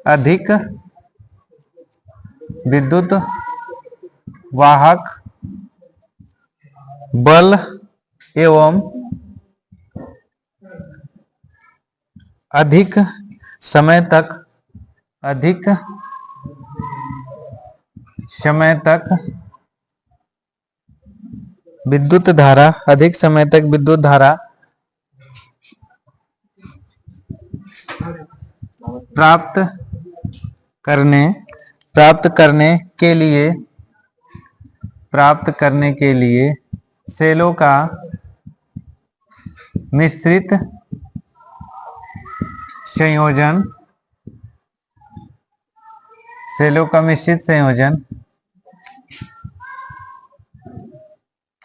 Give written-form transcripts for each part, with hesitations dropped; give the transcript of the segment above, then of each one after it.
अधिक विद्युत वाहक बल एवं अधिक समय तक विद्युत धारा प्राप्त करने के लिए सेलों का मिश्रित संयोजन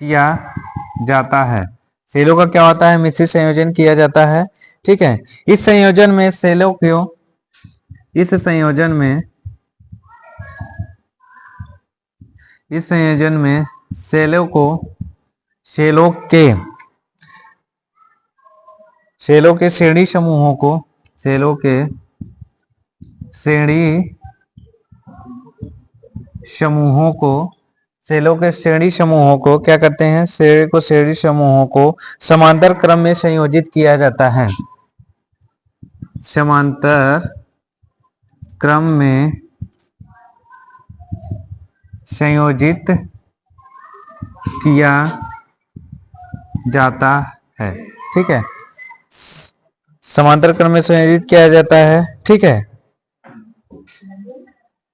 किया जाता है। सेलों का क्या होता है? मिश्रित संयोजन किया जाता है। ठीक है, इस संयोजन में सेलों के श्रेणी समूहों को क्या करते हैं? श्रेणी समूहों को समांतर क्रम में संयोजित किया जाता है। समांतर क्रम में संयोजित किया जाता है। ठीक है, समांतर क्रम में संयोजित किया जाता है। ठीक है,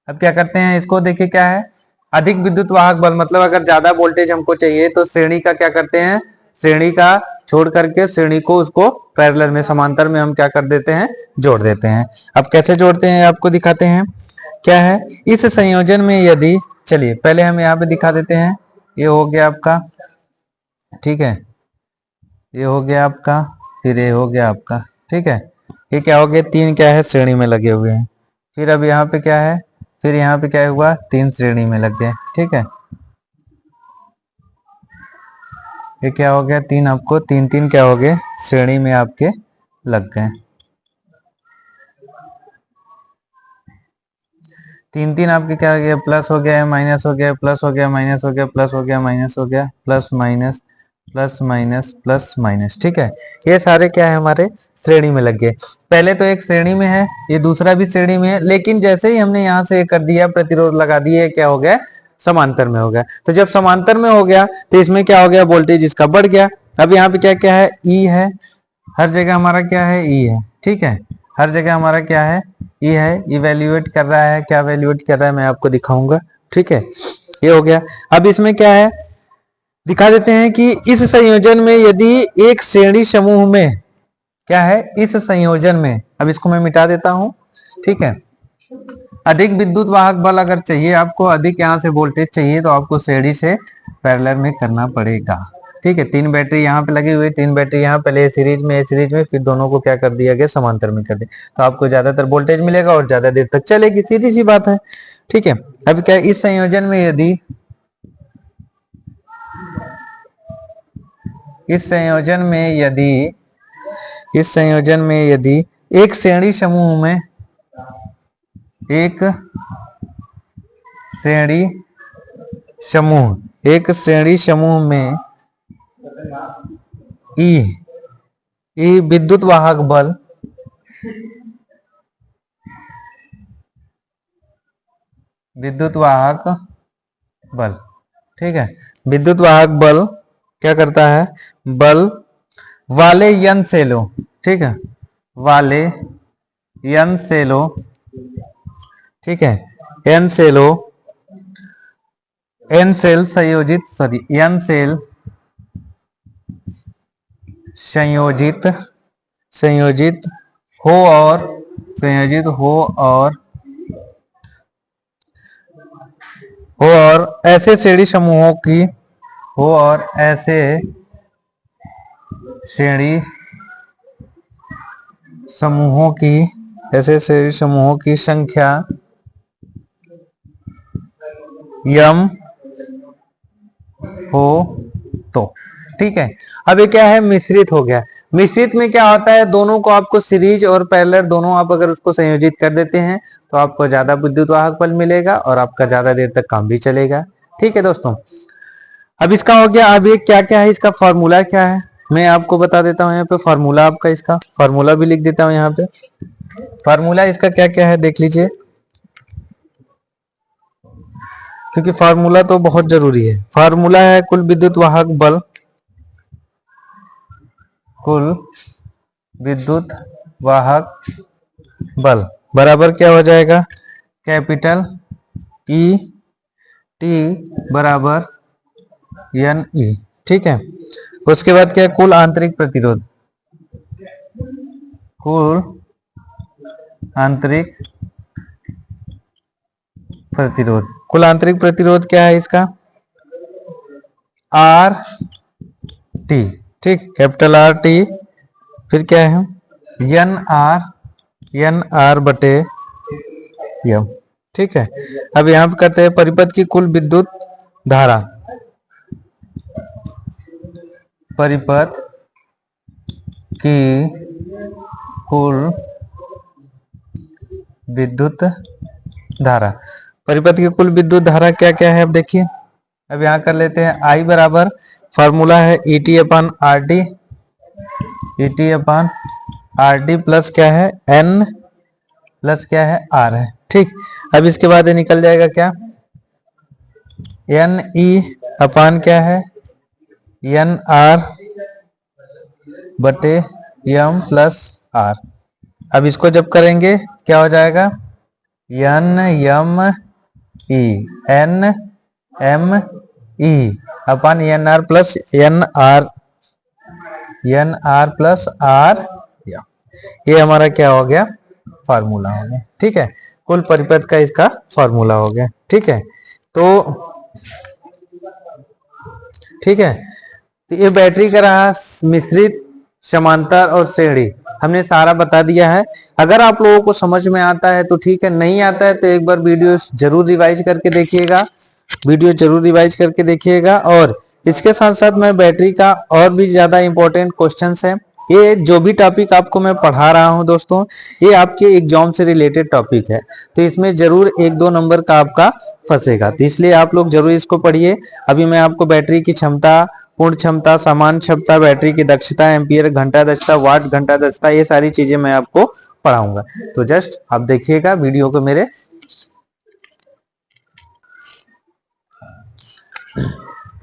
अब क्या करते हैं इसको? देखिए क्या है, अधिक विद्युत वाहक बल, मतलब अगर ज्यादा वोल्टेज हमको चाहिए तो श्रेणी का क्या करते हैं? श्रेणी का छोड़ करके श्रेणी को उसको पैरेलल में, समांतर में हम क्या कर देते हैं? जोड़ देते हैं। अब कैसे जोड़ते हैं आपको दिखाते हैं। क्या है इस संयोजन में यदि, चलिए पहले हम यहाँ पे दिखा देते हैं। ये हो गया आपका, ठीक है, ये हो गया आपका, फिर ये हो गया आपका। ठीक है, ये क्या हो गया? तीन क्या है? श्रेणी में लगे हुए हैं। फिर अब यहाँ पे क्या है? फिर यहाँ पे क्या हुआ? तीन श्रेणी में लग गए। ठीक है, ये क्या हो गया? तीन, आपको तीन तीन क्या हो गए? श्रेणी में आपके लग गए। तीन तीन आपके क्या हो गया? प्लस हो गया, माइनस हो गया, प्लस हो गया, माइनस हो गया, प्लस हो गया, माइनस हो गया, plus minus plus minus plus minus. ठीक है, ये सारे क्या है? हमारे श्रेणी में लग गए। पहले तो एक श्रेणी में है, ये दूसरा भी श्रेणी में है, लेकिन जैसे ही हमने यहाँ से कर दिया, प्रतिरोध लगा दिए, क्या हो गया? समांतर में हो गया। तो जब समांतर में हो गया तो इसमें क्या हो गया? वोल्टेज इसका बढ़ गया। अब यहाँ पे क्या क्या है? ई है, हर जगह हमारा क्या है? ई है। ठीक है, हर जगह हमारा क्या है? ई है। इवेल्युएट कर रहा है, क्या वैल्यूएट कर रहा है मैं आपको दिखाऊंगा। ठीक है, ये हो गया। अब इसमें क्या है दिखा देते हैं कि इस संयोजन में यदि एक श्रेणी समूह में क्या है? इस संयोजन में, अब इसको मैं मिटा देता हूं। ठीक है, अधिक विद्युत वाहक बल अगर चाहिए आपको, अधिक यहां से वोल्टेज चाहिए, तो आपको श्रेणी से पैरेलल में करना पड़ेगा। ठीक है, तीन बैटरी यहाँ पे लगी हुई, तीन बैटरी यहाँ, पहले सीरीज में, फिर दोनों को क्या कर दिया गया? समांतर में कर दिया, तो आपको ज्यादातर वोल्टेज मिलेगा और ज्यादा देर तक चलेगी। सीधी सी बात है। ठीक है, अब क्या इस संयोजन में यदि इस संयोजन में यदि एक श्रेणी समूह में में ई विद्युत वाहक बल ठीक है, विद्युत वाहक बल क्या करता है? बल वाले यन सेलों, ठीक है, वाले यन सेलों, ठीक है, एन सेल संयोजित हो और ऐसे श्रेणी समूहों की संख्या यम हो तो। ठीक है, अब ये क्या है? मिश्रित हो गया। मिश्रित में क्या होता है, दोनों को आपको सीरीज और पैरेलल दोनों आप अगर उसको संयोजित कर देते हैं तो आपको ज्यादा विद्युत वाहक बल मिलेगा और आपका ज्यादा देर तक काम भी चलेगा। ठीक है दोस्तों, अब इसका हो गया। अब ये क्या क्या है, इसका फॉर्मूला क्या है मैं आपको बता देता हूँ। यहाँ पे फॉर्मूला, आपका इसका फॉर्मूला भी लिख देता हूँ यहाँ पे। फॉर्मूला इसका क्या क्या है देख लीजिए, क्योंकि फार्मूला तो बहुत जरूरी है। फार्मूला है कुल विद्युत वाहक बल, कुल विद्युत वाहक बल बराबर क्या हो जाएगा, कैपिटल ई टी बराबर एन ई। ठीक है, उसके बाद क्या है, कुल आंतरिक प्रतिरोध, कुल आंतरिक प्रतिरोध, कुल आंतरिक प्रतिरोध क्या है इसका, आर टी। ठीक, कैपिटल आर टी, फिर क्या है एन आर बटे एम। ठीक है, अब यहां पे कहते हैं परिपथ की कुल विद्युत धारा, परिपथ की कुल विद्युत धारा, परिपथ की कुल विद्युत धारा क्या क्या है अब देखिए। अब यहां कर लेते हैं आई बराबर, फॉर्मूला है ई टी अपन आर टी, ई टी अपन आर टी प्लस क्या है एन प्लस क्या है आर है। ठीक, अब इसके बाद ये निकल जाएगा क्या, एन ई अपान क्या है एन आर बटे एम प्लस आर। अब इसको जब करेंगे क्या हो जाएगा, N M E, N M E अपन N R plus N R plus R, ये हमारा क्या हो गया, फार्मूला हो गया। ठीक है, कुल परिपथ का इसका फार्मूला हो गया। ठीक है, तो ठीक है, तो ये बैटरी का रहा मिश्रित, समांतर और श्रेणी, हमने सारा बता दिया है। अगर आप लोगों को समझ में आता है तो ठीक है, नहीं आता है तो एक बार वीडियो जरूर रिवाइज करके देखिएगा, वीडियो जरूर रिवाइज करके देखिएगा। और इसके साथ साथ मैं बैटरी का और भी ज्यादा इंपॉर्टेंट क्वेश्चंस है, ये जो भी टॉपिक आपको मैं पढ़ा रहा हूं दोस्तों, ये आपके एग्जाम से रिलेटेड टॉपिक है, तो इसमें जरूर 1-2 नंबर का आपका फंसेगा, तो इसलिए आप लोग जरूर इसको पढ़िए। अभी मैं आपको बैटरी की क्षमता, पूर्ण क्षमता, समान क्षमता, बैटरी की दक्षता, एम्पियर घंटा दक्षता, वाट घंटा दक्षता, ये सारी चीजें मैं आपको पढ़ाऊंगा, तो जस्ट आप देखिएगा वीडियो को मेरे।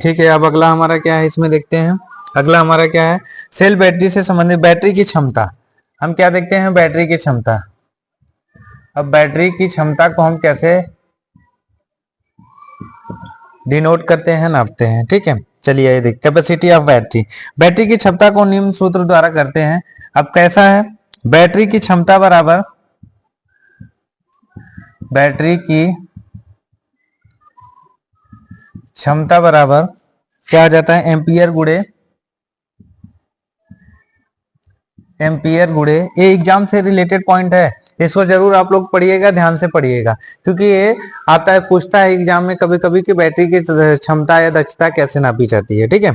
ठीक है, अब अगला हमारा क्या है इसमें देखते हैं। अगला हमारा क्या है, सेल बैटरी से संबंधित बैटरी की क्षमता। हम क्या देखते हैं, बैटरी की क्षमता। अब बैटरी की क्षमता को हम कैसे डिनोट करते हैं, नापते हैं। ठीक है, चलिए ये देख, कैपेसिटी ऑफ बैटरी, बैटरी की क्षमता को निम्न सूत्र द्वारा करते हैं। अब कैसा है, बैटरी की क्षमता बराबर, बैटरी की क्षमता बराबर क्या आ जाता है, एम्पियर गुड़े, ये एग्जाम से रिलेटेड पॉइंट है, इसको जरूर आप लोग पढ़िएगा, ध्यान से पढ़िएगा, क्योंकि ये आता है, पूछता है एग्जाम में कभी कभी कि बैटरी की क्षमता या दक्षता कैसे नापी जाती है। ठीक है,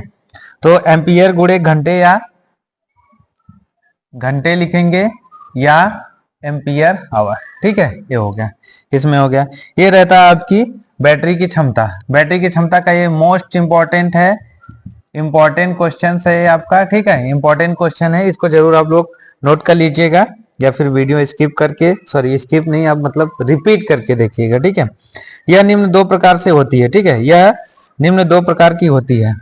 तो एम्पियर गुड़े घंटे, या घंटे लिखेंगे, या एम्पियर आवर। ठीक है, ये हो गया, इसमें हो गया। ये रहता है आपकी बैटरी की क्षमता। बैटरी की क्षमता का ये मोस्ट इंपॉर्टेंट है, इंपॉर्टेंट क्वेश्चन है आपका। ठीक है, इंपॉर्टेंट क्वेश्चन है, इसको जरूर आप लोग नोट कर लीजिएगा, या फिर वीडियो स्किप करके, सॉरी स्किप नहीं, आप मतलब रिपीट करके देखिएगा। ठीक है, यह निम्न 2 प्रकार से होती है। ठीक है, यह निम्न 2 प्रकार की होती है।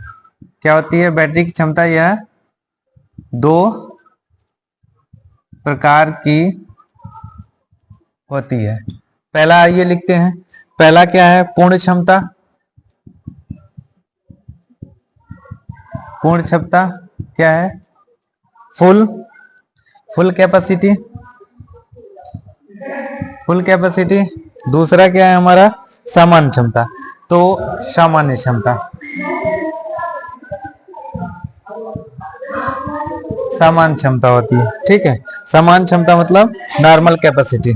क्या होती है बैटरी की क्षमता, यह 2 प्रकार की होती है। पहला ये लिखते हैं, पहला क्या है, पूर्ण क्षमता। पूर्ण क्षमता क्या है, फुल कैपेसिटी, फुल कैपेसिटी। दूसरा क्या है हमारा, सामान्य क्षमता, तो सामान्य क्षमता, सामान्य क्षमता होती है। ठीक है, सामान्य क्षमता मतलब नॉर्मल कैपेसिटी,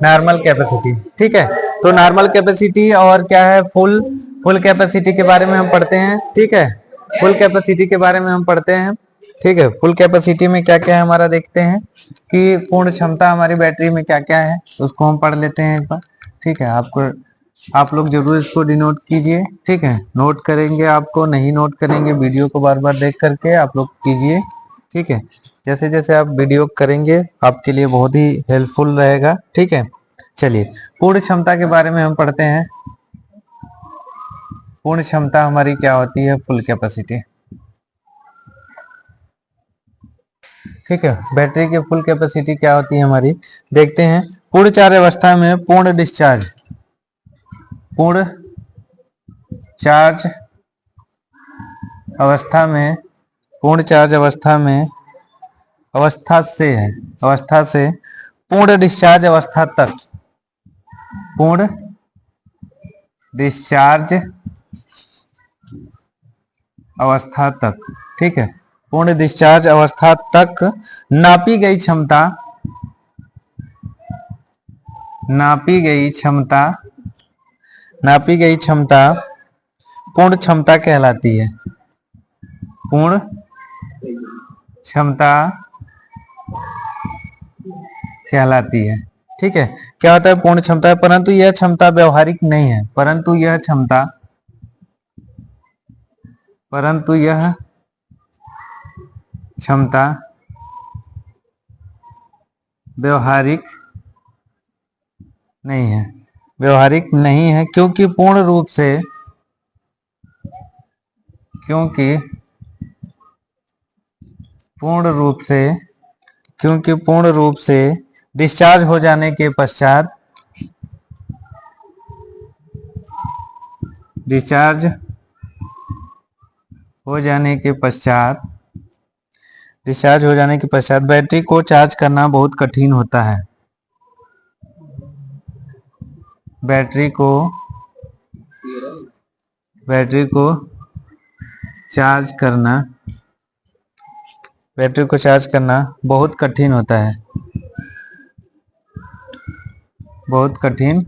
नॉर्मल कैपेसिटी। ठीक है, तो नॉर्मल कैपेसिटी और क्या है, फुल फुल कैपेसिटी के बारे में हम पढ़ते हैं, ठीक है। फुल कैपेसिटी के बारे में हम पढ़ते हैं, ठीक है। फुल कैपेसिटी में क्या क्या है हमारा, देखते हैं कि पूर्ण क्षमता हमारी बैटरी में क्या क्या है, उसको हम पढ़ लेते हैं एक बार, ठीक है। आप लोग जरूर इसको डिनोट कीजिए, ठीक है। नोट करेंगे, आपको नहीं नोट करेंगे, वीडियो को बार बार देख करके आप लोग कीजिए, ठीक है। जैसे जैसे आप वीडियो करेंगे आपके लिए बहुत ही हेल्पफुल रहेगा, ठीक है। चलिए, पूर्ण क्षमता के बारे में हम पढ़ते हैं। पूर्ण क्षमता हमारी क्या होती है, फुल कैपेसिटी, ठीक है। बैटरी की फुल कैपेसिटी क्या होती है हमारी, देखते हैं। पूर्ण चार्ज अवस्था में पूर्ण डिस्चार्ज, पूर्ण चार्ज अवस्था में, पूर्ण चार्ज अवस्था में, अवस्था से पूर्ण डिस्चार्ज अवस्था तक, पूर्ण डिस्चार्ज अवस्था तक, ठीक है। पूर्ण डिस्चार्ज अवस्था तक नापी गई क्षमता, नापी गई क्षमता, नापी गई क्षमता पूर्ण क्षमता कहलाती है। पूर्ण क्षमता कहलाती है, ठीक है। क्या होता है, पूर्ण क्षमता है, परंतु यह क्षमता व्यवहारिक नहीं है, परंतु यह क्षमता, परंतु यह क्षमता व्यवहारिक नहीं है, व्यवहारिक नहीं है, क्योंकि पूर्ण रूप से, क्योंकि पूर्ण रूप से, क्योंकि पूर्ण रूप से डिस्चार्ज हो जाने के पश्चात, डिस्चार्ज हो जाने के पश्चात, डिस्चार्ज हो जाने के पश्चात बैटरी को चार्ज करना बहुत कठिन होता है। बैटरी को चार्ज करना, बैटरी को चार्ज करना बहुत कठिन होता है, बहुत कठिन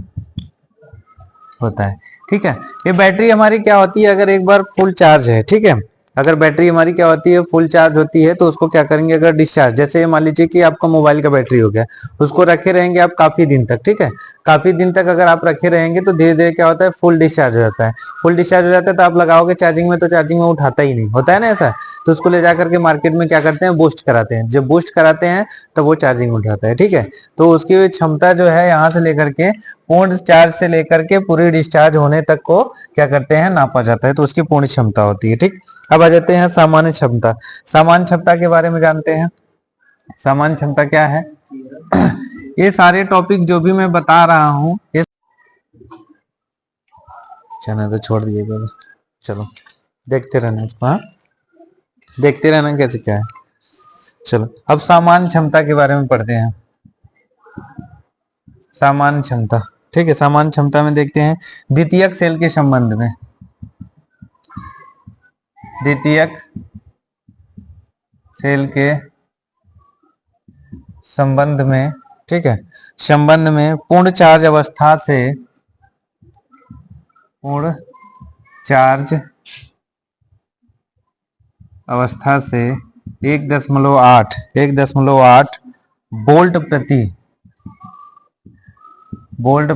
होता है, ठीक है। ये बैटरी हमारी क्या होती है, अगर एक बार फुल चार्ज है, ठीक है। अगर बैटरी हमारी क्या होती है, फुल चार्ज होती है, तो उसको क्या करेंगे, अगर डिस्चार्ज, जैसे मान लीजिए कि आपका मोबाइल का बैटरी हो गया, उसको रखे रहेंगे आप काफी दिन तक, ठीक है। काफी दिन तक अगर आप रखे रहेंगे तो धीरे धीरे क्या होता है, फुल डिस्चार्ज हो जाता है। फुल डिस्चार्ज हो जाता है तो आप लगाओगे चार्जिंग में, तो चार्जिंग में उठाता ही नहीं, होता है ना ऐसा। तो उसको ले जाकर के मार्केट में क्या करते हैं, बूस्ट कराते हैं। जब बूस्ट कराते हैं तब वो चार्जिंग उठाता है, ठीक है। तो उसकी क्षमता जो है, यहाँ से लेकर के पूर्ण चार्ज से लेकर के पूरी डिस्चार्ज होने तक को क्या करते हैं, नापा जाता है, तो उसकी पूर्ण क्षमता होती है, ठीक। अब आ जाते हैं सामान्य क्षमता। सामान्य क्षमता के बारे में जानते हैं। सामान्य क्षमता क्या है, ये सारे टॉपिक जो भी मैं बता रहा हूँ, ये चैनल तो छोड़ दिएगा, चलो देखते रहना इसको, हाँ देखते रहना कैसे क्या है। चलो अब सामान्य क्षमता के बारे में पढ़ते हैं। सामान्य क्षमता, ठीक है। सामान्य क्षमता में देखते हैं द्वितीयक सेल के संबंध में, द्वितीयक सेल के संबंध में, ठीक है। संबंध में पूर्ण चार्ज अवस्था से, पूर्ण चार्ज अवस्था से 1.8 वोल्ट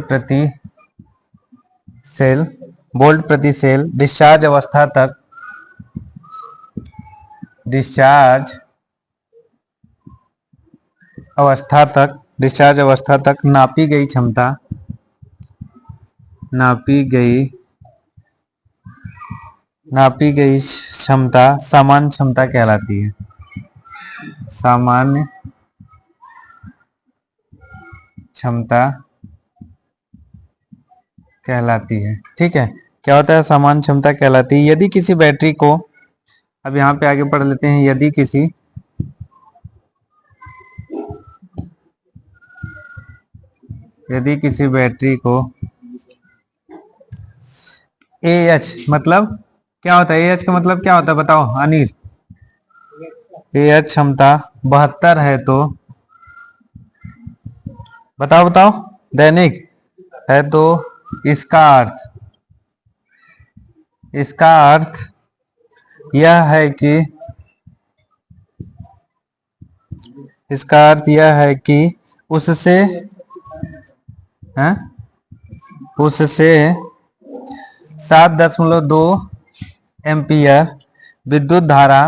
प्रति सेल, वोल्ट प्रति सेल डिस्चार्ज अवस्था तक, डिस्चार्ज अवस्था तक, डिस्चार्ज अवस्था तक नापी गई क्षमता, नापी गई क्षमता सामान्य क्षमता कहलाती है। सामान्य क्षमता कहलाती है, ठीक है। क्या होता है, सामान्य क्षमता कहलाती है। यदि किसी बैटरी को, अब यहाँ पे आगे पढ़ लेते हैं, यदि किसी बैटरी को AH, मतलब क्या होता है, AH का मतलब क्या होता है बताओ अनिल। AH क्षमता 72 है तो, बताओ दैनिक है तो इसका अर्थ, इसका अर्थ यह है कि उससे है, उससे 7.2 एम्पियर विद्युत धारा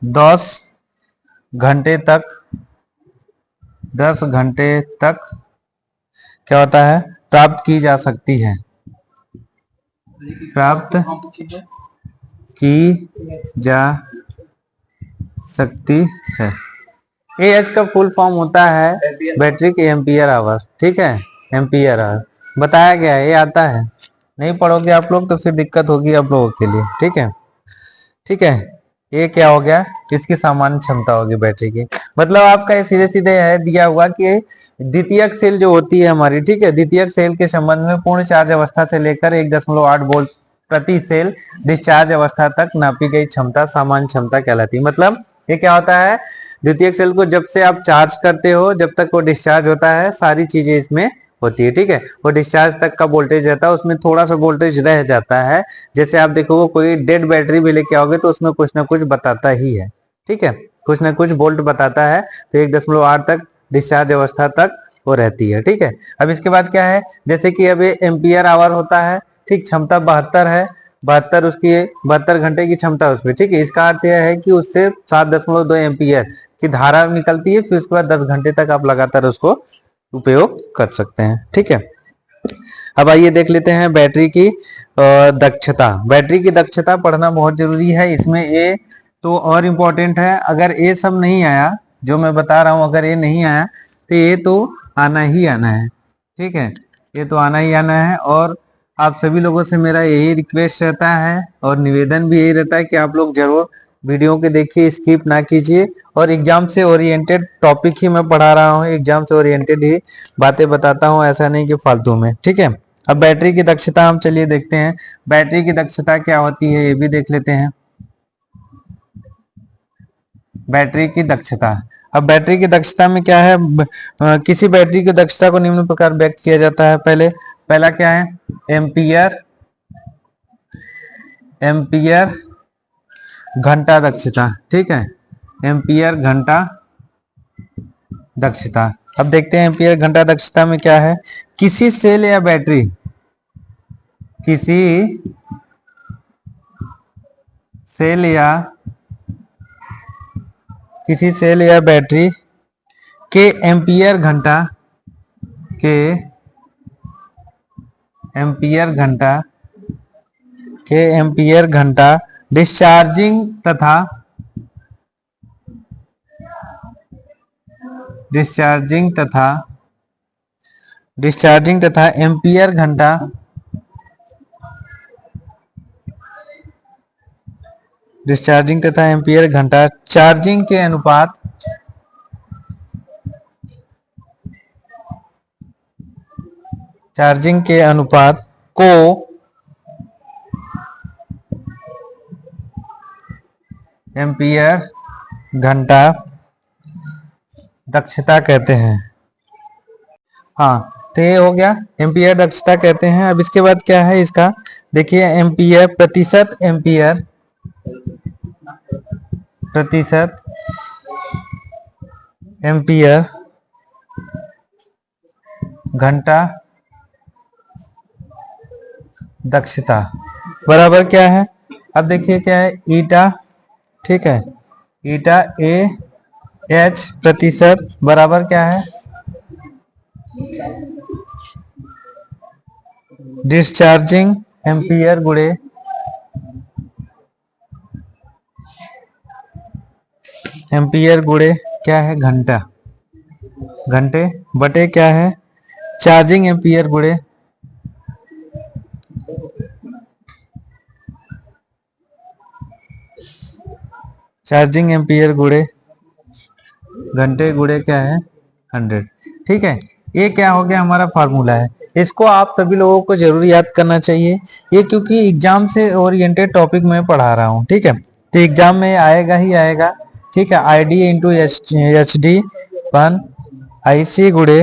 10 घंटे तक क्या होता है, प्राप्त की जा सकती है, प्राप्त की जा सकती है। एएच का फुल फॉर्म होता है बैटरी के एम्पियर आवर, ठीक है, एम्पियर आवर बताया गया है, ये आता है, नहीं पढ़ोगे आप लोग तो फिर दिक्कत होगी आप लोगों के लिए, ठीक है। ठीक है, ये क्या हो गया, इसकी सामान्य क्षमता होगी बैटरी की। मतलब आपका सीधे सीधे है दिया हुआ कि द्वितीयक सेल जो होती है हमारी, ठीक है, द्वितीयक सेल के संबंध में पूर्ण चार्ज अवस्था से लेकर 1.8 वोल्ट प्रति सेल डिस्चार्ज अवस्था तक नापी गई क्षमता सामान्य क्षमता कहलाती है। मतलब ये क्या होता है, द्वितीयक सेल को जब से आप चार्ज करते हो जब तक वो डिस्चार्ज होता है सारी चीजें इसमें होती है, ठीक है। वो डिस्चार्ज तक का वोल्टेज रहता है, उसमें थोड़ा सा वोल्टेज रह जाता है। जैसे आप देखोगे कोई डेड बैटरी भी लेके आओगे तो उसमें कुछ ना कुछ बताता ही है, ठीक है, कुछ ना कुछ वोल्ट बताता है। तो 1.8 तक डिस्चार्ज अवस्था तक वो रहती है, ठीक है। अब इसके बाद क्या है, जैसे कि अब एम्पियर आवर होता है, ठीक, क्षमता 72 है, 72 उसकी 72 घंटे की क्षमता उसमें, ठीक है। इसका अर्थ यह है कि उससे 7.2 एम्पियर की धारा निकलती है, फिर उसके बाद 10 घंटे तक आप लगातार उसको उपयोग कर सकते हैं, ठीक है। अब आइए देख लेते हैं बैटरी की दक्षता। बैटरी की दक्षता पढ़ना बहुत जरूरी है, इसमें ये तो और इम्पोर्टेंट है। अगर ये सब नहीं आया जो मैं बता रहा हूं, अगर ये नहीं आया तो ये तो आना ही आना है, ठीक है, ये तो आना ही आना है। और आप सभी लोगों से मेरा यही रिक्वेस्ट रहता है और निवेदन भी यही रहता है कि आप लोग जरूर वीडियो के देखिए, स्किप ना कीजिए। और एग्जाम से ओरिएंटेड टॉपिक ही मैं पढ़ा रहा हूँ, एग्जाम से ओरिएंटेड ही बातें बताता हूँ, ऐसा नहीं कि फालतू में, ठीक है। अब बैटरी की दक्षता हम चलिए देखते हैं, बैटरी की दक्षता क्या होती है ये भी देख लेते हैं। बैटरी की दक्षता, अब बैटरी की दक्षता में क्या है, किसी बैटरी की दक्षता को निम्न प्रकार व्यक्त किया जाता है। पहला क्या है, एम्पियर घंटा दक्षता, ठीक है, एम्पियर घंटा दक्षता। अब देखते हैं एम्पियर घंटा दक्षता में क्या है, किसी सेल या बैटरी किसी सेल या बैटरी के एम्पियर घंटा डिस्चार्जिंग तथा एम्पियर घंटा चार्जिंग के अनुपात को एम्पियर घंटा दक्षता कहते हैं। हाँ, तो ये हो गया, एम्पियर दक्षता कहते हैं। अब इसके बाद क्या है इसका, देखिए एम्पियर प्रतिशत एम्पियर घंटा दक्षता बराबर क्या है, अब देखिए क्या है, ईटा, ठीक है, ईटा ए एच प्रतिशत बराबर क्या है, डिस्चार्जिंग एम्पियर गुणे क्या है, घंटे बटे क्या है, चार्जिंग एम्पियर गुणे घंटे गुणे क्या है, 100, ठीक है। ये क्या हो गया, हमारा फार्मूला है, इसको आप सभी लोगों को जरूर याद करना चाहिए, ये क्योंकि एग्जाम से ओरिएंटेड टॉपिक में पढ़ा रहा हूँ, ठीक है। तो एग्जाम में आएगा ही आएगा, ठीक है, ID into H D 1 IC गुणे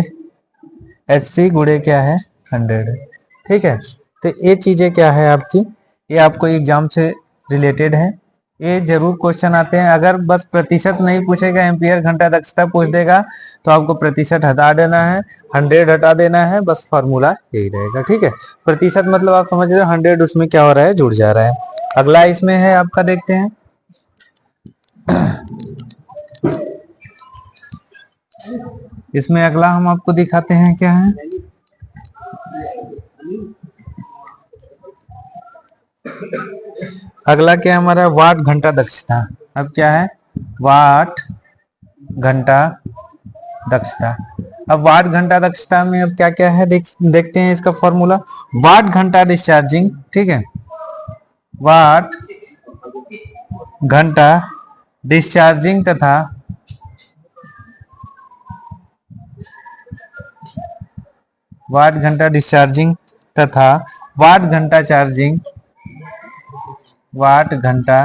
HC गुणे क्या है 100। ठीक है, तो ये चीजें क्या है आपकी, ये आपको एग्जाम से रिलेटेड है, ये जरूर क्वेश्चन आते हैं। अगर बस प्रतिशत नहीं पूछेगा, एम्पियर घंटा दक्षता पूछ देगा तो आपको प्रतिशत हटा देना है, 100 हटा देना है, बस फॉर्मूला यही रहेगा। ठीक है, प्रतिशत मतलब आप समझ रहे हो 100 उसमें क्या हो रहा है, जुड़ जा रहा है। अगला इसमें है आपका, देखते हैं इसमें अगला हम आपको दिखाते हैं क्या है। अगला क्या है हमारा, वाट घंटा दक्षता। अब क्या है, वाट घंटा दक्षता। अब वाट घंटा दक्षता में अब क्या क्या है, देखते हैं इसका फॉर्मूला। वाट घंटा डिस्चार्जिंग, ठीक है, वाट घंटा डिस्चार्जिंग तथा वाट घंटा डिस्चार्जिंग तथा वाट घंटा चार्जिंग, वाट घंटा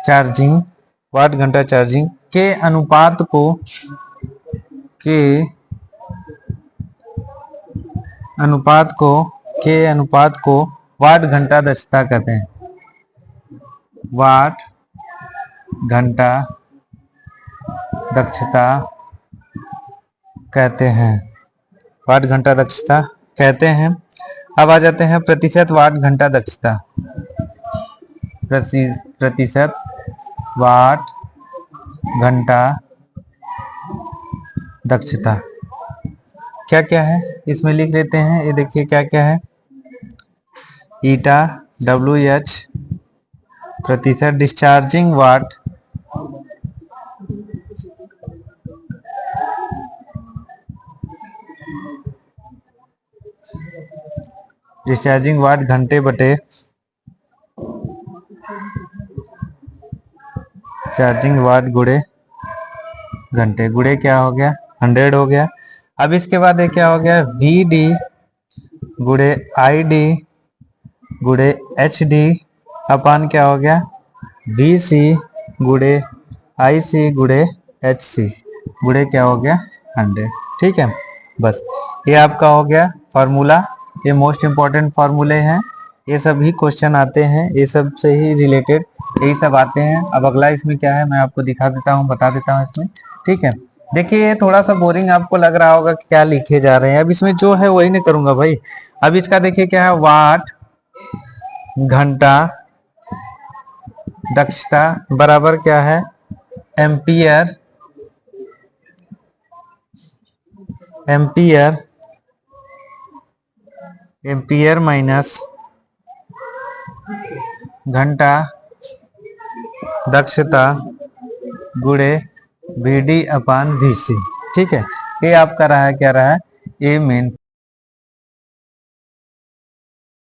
चार्जिंग, वाट घंटा चार्जिंग के अनुपात को, के अनुपात को वाट घंटा दक्षता कहते हैं। वाट घंटा दक्षता कहते हैं, वाट घंटा दक्षता कहते हैं। अब आ जाते हैं प्रतिशत वाट घंटा दक्षता। प्रतिशत वाट घंटा दक्षता क्या क्या है इसमें लिख लेते हैं। ये देखिए क्या क्या है, ईटा WH प्रतिशत डिस्चार्जिंग वाट, डिस्चार्जिंग वाट घंटे बटे चार्जिंग वाट गुणे घंटे, गुणे क्या हो गया 100 हो गया। अब इसके बाद ये क्या हो गया, VD गुणे ID गुणे HD अपान क्या हो गया, VC गुणे IC गुणे HC गुणे क्या हो गया 100। ठीक है, बस ये आपका हो गया फॉर्मूला। ये मोस्ट इंपॉर्टेंट फॉर्मूले हैं, ये सभी क्वेश्चन आते हैं, ये सब से ही रिलेटेड यही सब आते हैं। अब अगला इसमें क्या है मैं आपको दिखा देता हूँ, बता देता हूँ इसमें। ठीक है, देखिए ये थोड़ा सा बोरिंग आपको लग रहा होगा कि क्या लिखे जा रहे हैं, अब इसमें जो है वही नहीं करूंगा भाई। अब इसका देखिए क्या है, वाट घंटा दक्षता बराबर क्या है, एम्पियर, एम्पियर माइनस घंटा दक्षता गुणे VD अपान VC। ठीक है, ये आपका रहा है, क्या रहा है, ये मेन